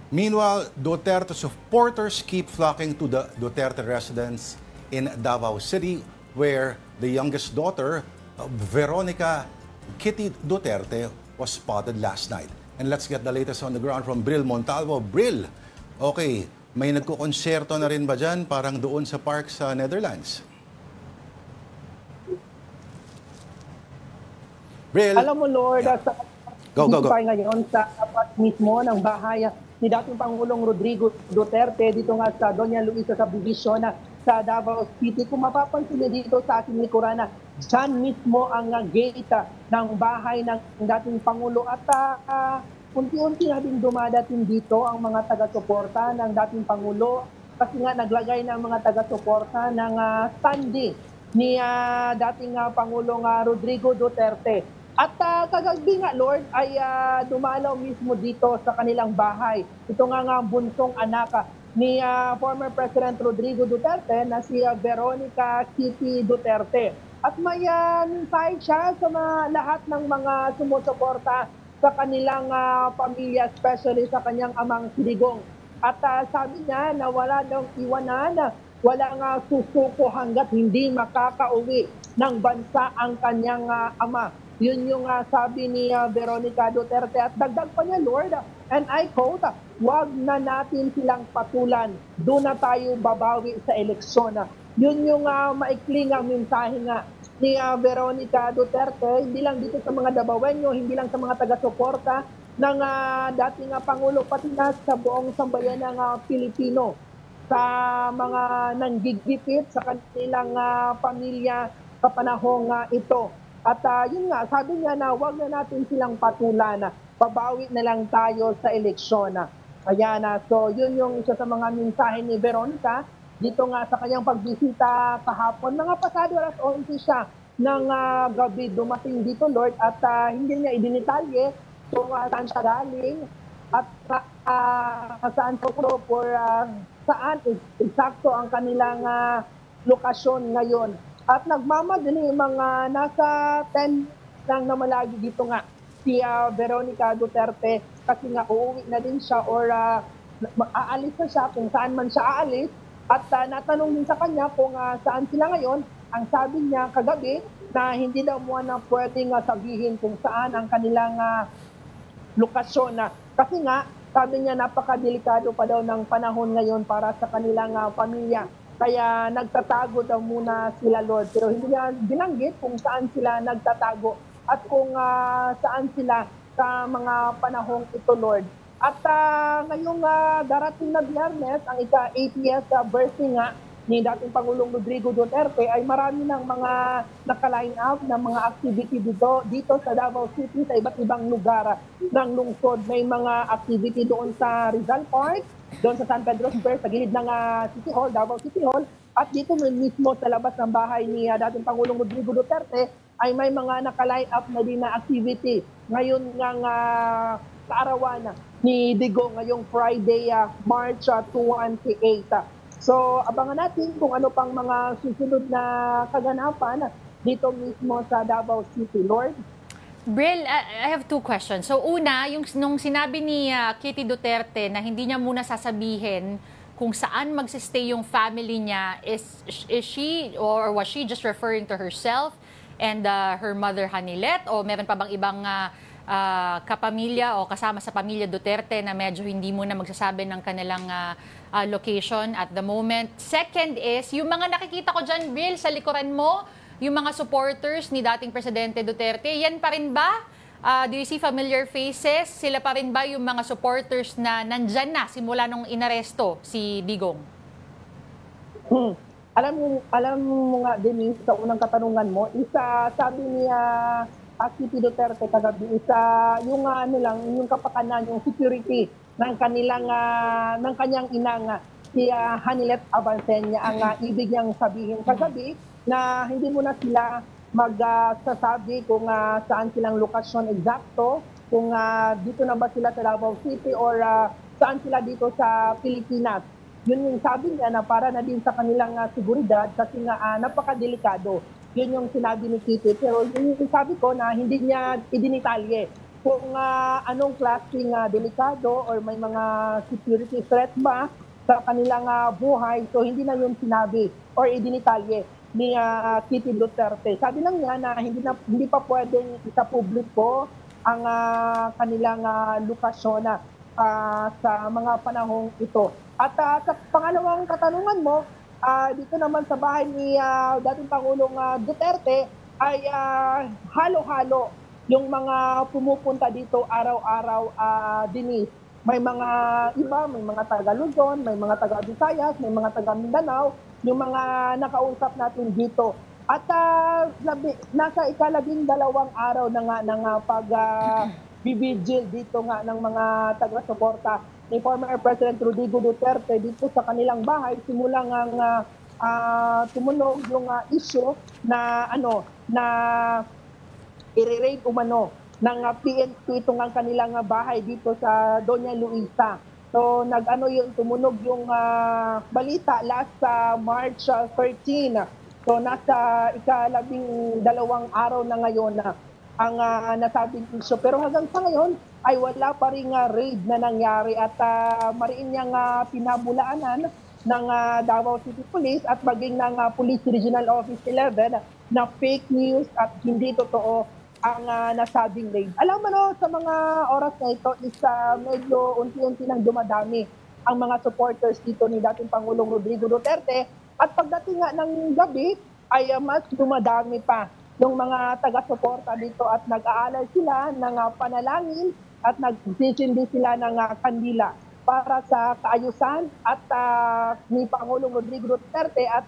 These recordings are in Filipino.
Meanwhile, Duterte supporters keep flocking to the Duterte residence in Davao City, where the youngest daughter, Veronica Kitty Duterte, was spotted last night. And let's get the latest on the ground from Bril Montalvo. Bril, okay, may nagkukonserto na rin ba dyan parang doon sa park sa Netherlands? Bril. Alam mo, Lord, Yeah. Go. tayo ngayon sa tapat mismo ng bahay ni dating Pangulong Rodrigo Duterte dito nga sa Doña Luisa Subdivision sa Davao City. Kung mapapansin niyo dito sa ating likuran, dyan mismo ang gate ng bahay ng dating Pangulo at unti-unti na din dumadating dito ang mga taga-suporta ng dating Pangulo kasi nga naglagay ng mga taga-suporta ng standee ni dating Pangulong Rodrigo Duterte. At kagabi nga, Lord, ay dumalaw mismo dito sa kanilang bahay. Ito nga bunsong anak ni former President Rodrigo Duterte na si Veronica Kitty Duterte. At may mensahe siya sa lahat ng mga sumusuporta sa kanilang pamilya, especially sa kanyang amang si Digong. At sabi niya na wala daw iwanan, wala nga susuko hanggat hindi makakauwi ng bansa ang kanyang ama. Yun yung sabi ni Veronica Duterte at dagdag pa niya, Lord, and I quote, "Wag na natin silang patulan, doon na tayo babawi sa eleksyon." Yun yung maikling mensahe nga ni Veronica Duterte, hindi lang dito sa mga Davaoenyo, hindi lang sa mga taga-suporta ng dating Pangulo, pati na sa buong sambayan ng Pilipino, sa mga nanggigipit sa kanilang pamilya sa panahong ito. At yun nga, sabi niya na huwag na natin silang patulan, babawi na lang tayo sa eleksyon. Ayan, so yun yung isa sa mga mensahe ni Veronica dito nga sa kanyang pagbisita kahapon. Mga pasado alas 11 siya ng gabi dumating dito, Lord, at hindi niya idinitalye kung saan siya galing at saan saan eksakto ang kanilang lokasyon ngayon. At nagmamadali mga nasa 10 lang na malagi dito nga si Veronica Duterte kasi nga uuwi na din siya or aalis na siya kung saan man siya aalis. At natanong din sa kanya kung saan sila ngayon. Ang sabi niya kagabi na hindi daw muna pwedeng sabihin kung saan ang kanilang lokasyon. Kasi nga, sabi niya napakadelikado pa daw ng panahon ngayon para sa kanilang pamilya. Kaya nagtatago daw muna sila, Lord. Pero hindi niya binanggit kung saan sila nagtatago at kung saan sila sa mga panahong ito, Lord. At ngayong darating na Biyernes, ang ika-80th birthday nga ni dating Pangulong Rodrigo Duterte, ay marami ng mga naka-line up ng mga activity dito sa Davao City, sa iba't ibang lugar ng lungsod. May mga activity doon sa Rizal Park, doon sa San Pedro Square, sa gilid ng City Hall, Davao City Hall, at dito mismo sa labas ng bahay ni dating Pangulong Rodrigo Duterte ay may mga naka-line up na din na activity. Ngayon ng kaarawan ni Digong ngayong Friday, March 28. So abangan natin kung ano pang mga susunod na kaganapan dito mismo sa Davao City, Lord. Bril, I have two questions. So una, nung sinabi ni Kitty Duterte na hindi niya muna sasabihin kung saan magsistay yung family niya, is she or was she just referring to herself and her mother Hanilet, o meron pa bang ibang kapamilya o kasama sa pamilya Duterte na medyo hindi muna magsasabi ng kanilang location at the moment? Second is, yung mga nakikita ko dyan, Bril, sa likuran mo, yung mga supporters ni dating Presidente Duterte, yan pa rin ba? Do you see familiar faces? Sila pa rin ba yung mga supporters na nandyan na simula nung inaresto si Digong? Alam mo nga, Denise, sa unang katanungan mo, isa sabi niya Kitty Duterte kagabi, isa yung yung kapakanan, yung security ng kanyang inang si Hanilet Abansenya ang ibig niyang sabihin kagabi na hindi mo na sila magsasabi kung saan silang lokasyon eksakto, kung dito na ba sila sa Davao City or saan sila dito sa Pilipinas. Yun yung sabi niya na para na din sa kanilang seguridad kasi nga napakadelikado. Yun yung sinabi ni Kitty. Pero yung sabi ko na hindi niya idinitalye kung anong klaseng delikado or may mga security threat ba sa kanilang buhay. So hindi na yun sinabi or idinitalye ni Kitty Duterte. Sabi lang niya na hindi pa pwedeng isa-publiko ang kanilang lokasyon sa mga panahong ito. At sa pangalawang katanungan mo, dito naman sa bahay ni dating Pangulong Duterte ay halo-halo yung mga pumupunta dito araw-araw, Denise. May mga iba, may mga taga Luzon, may mga taga Visayas, may mga taga Mindanao, yung mga nakausap natin dito. At nasa ika-12 araw na nga ng bibigil dito nga ng mga taga-suporta ni former President Rodrigo Duterte dito sa kanilang bahay. Simulang tumunog yung issue na i-raid umano ng PNP itong ang kanilang bahay dito sa Doña Luisa. So yung tumunog yung balita last March 13. So nasa ika-12 araw na ngayon ang nasabing issue. Pero hanggang sa ngayon ay wala pa ring raid na nangyari at mariin niyang pinabulaanan ng Davao City Police at maging ng Police Regional Office 11 na fake news at hindi totoo ang nasabing raid. Alam mo sa mga oras na ito is medyo unti-unti nang dumadami ang mga supporters dito ni dating Pangulong Rodrigo Duterte at pagdating nga ng gabi ay mas dumadami pa yung mga taga-suporta dito at nag-aalay sila ng panalangin at nagsisindi sila ng kandila para sa kaayusan at ni Pangulong Rodrigo Duterte at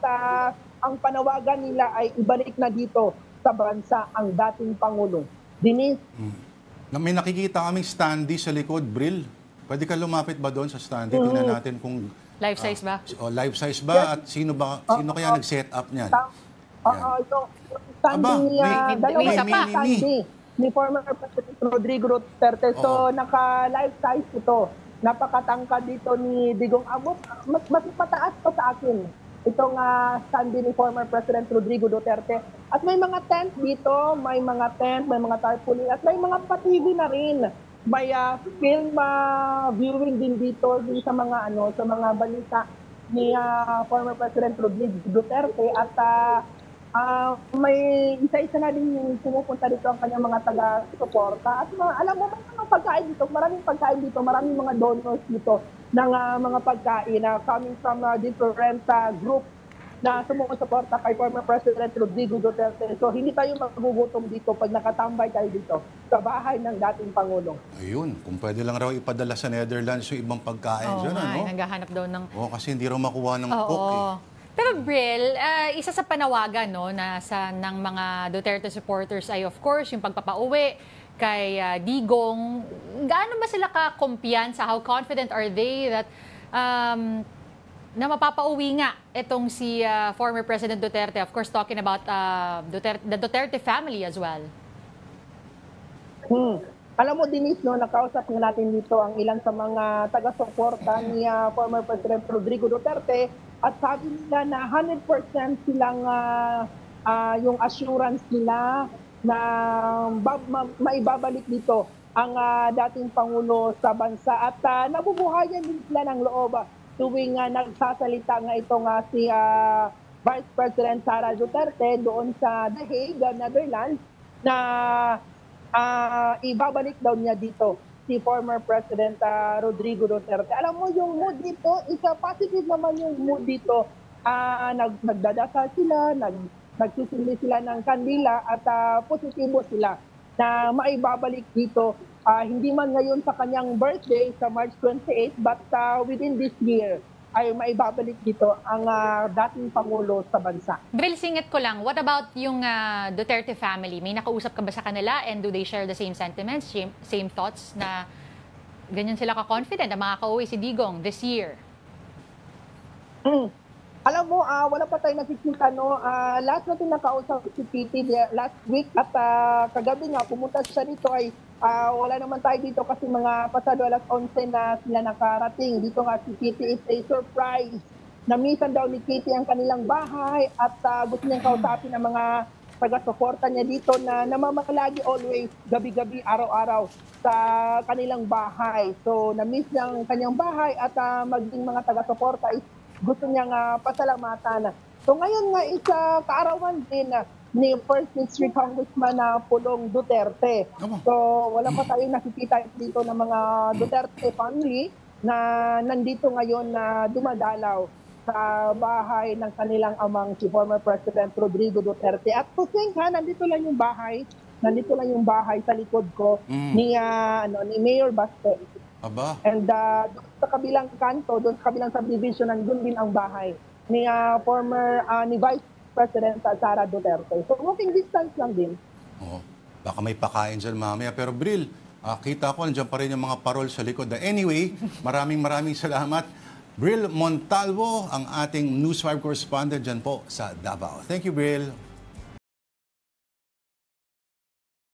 ang panawagan nila ay ibalik na dito sa bansa ang dating Pangulo. Denise? May nakikita kaming standee sa likod, Bril. Pwede ka lumapit ba doon sa standee? Tingnan natin kung... Life size ba? Life size ba? At sino kaya nag-set up niyan? Yung standee, dalawang standee ni former President Rodrigo Duterte. So, naka-life size ito. Napakatangkad dito ni Digong Abot. Mas mataas pa sa akin itong standee ni former President Rodrigo Duterte. At may mga tent dito, may mga tent, may mga tarpaulin, at may mga pa-TV na rin. May film viewing din dito sa mga sa mga balita ni former President Rodrigo Duterte at may isa-isa na din yung pumupunta dito ang kanyang mga taga-suporta. At alam mo, may mga pagkain dito, maraming pagkain dito, maraming mga donors dito ng mga pagkain coming from different group na sumusuporta kay former President Rodrigo Duterte. So hindi tayo magugutom dito pag nakatambay tayo dito sa bahay ng dating Pangulo. Ayun, kung pwede lang raw ipadala sa Netherlands yung ibang pagkain dyan, naghahanap daw ng... kasi hindi raw makuha ng cook eh. Pero Bril, isa sa panawagan ng mga Duterte supporters ay of course yung pagpapauwi kay Digong. Gaano ba sila ka-kumpiyansa? How confident are they that na mapapauwi nga itong si former President Duterte? Of course, talking about the Duterte family as well. Alam mo, Denise, nakausap nga natin dito ang ilan sa mga taga-suporta ni former President Rodrigo Duterte at sabi nila na 100% silang yung assurance nila na maibabalik dito ang dating Pangulo sa bansa at nabubuhayan din sila ng loob tuwing nagsasalita nga ito nga si Vice President Sara Duterte doon sa The Hague, Netherlands, na ibabalik daw niya dito si former President Rodrigo Duterte. Alam mo, yung mood dito, isa positive naman yung mood dito. Nagdadasal sila, nagsisindi sila ng kandila at positibo sila na maibabalik dito. Hindi man ngayon sa kanyang birthday sa March 28, but within this year ay maibabalik dito ang dating Pangulo sa bansa. Bril, singit ko lang, what about yung Duterte family? May nakausap ka ba sa kanila and do they share the same sentiments, same thoughts na ganyan sila ka-confident na makakauwi si Digong this year? Alam mo, wala pa tayong nakikita, no? Last natin nakausap si Kitty last week at kagabi nga, pumunta siya dito ay wala naman tayo dito kasi mga pasado alas 11 na sila nakarating. Dito nga si Kitty is a surprise. Namisan daw ni Kitty ang kanilang bahay at gusto niyang kausapin ng mga taga-suporta niya dito na namamalagi always, gabi-gabi, araw-araw sa kanilang bahay. So, na-miss niya ang kanyang bahay at maging mga taga-suporta is gusto niyang pasalamatan. So, ngayon nga is kaarawan din ni First District Congressman Pulong Duterte. So, wala pa tayong nakikita dito ng mga Duterte family na nandito ngayon na dumadalaw sa bahay ng kanilang amang si former President Rodrigo Duterte. At to think nandito lang yung bahay sa likod ko ni Mayor Baste. Aba. And doon sa kabilang kanto, doon sa kabilang subdivision, nandun din ang bahay ni ni Vice President Sara Duterte. So walking distance lang din. Oh, baka may pakain dyan mamaya. Pero Bril, kita ko nandiyan pa rin yung mga parol sa likod. Anyway, maraming salamat. Bril Montalvo, ang ating News 5 correspondent dyan po sa Davao. Thank you, Bril.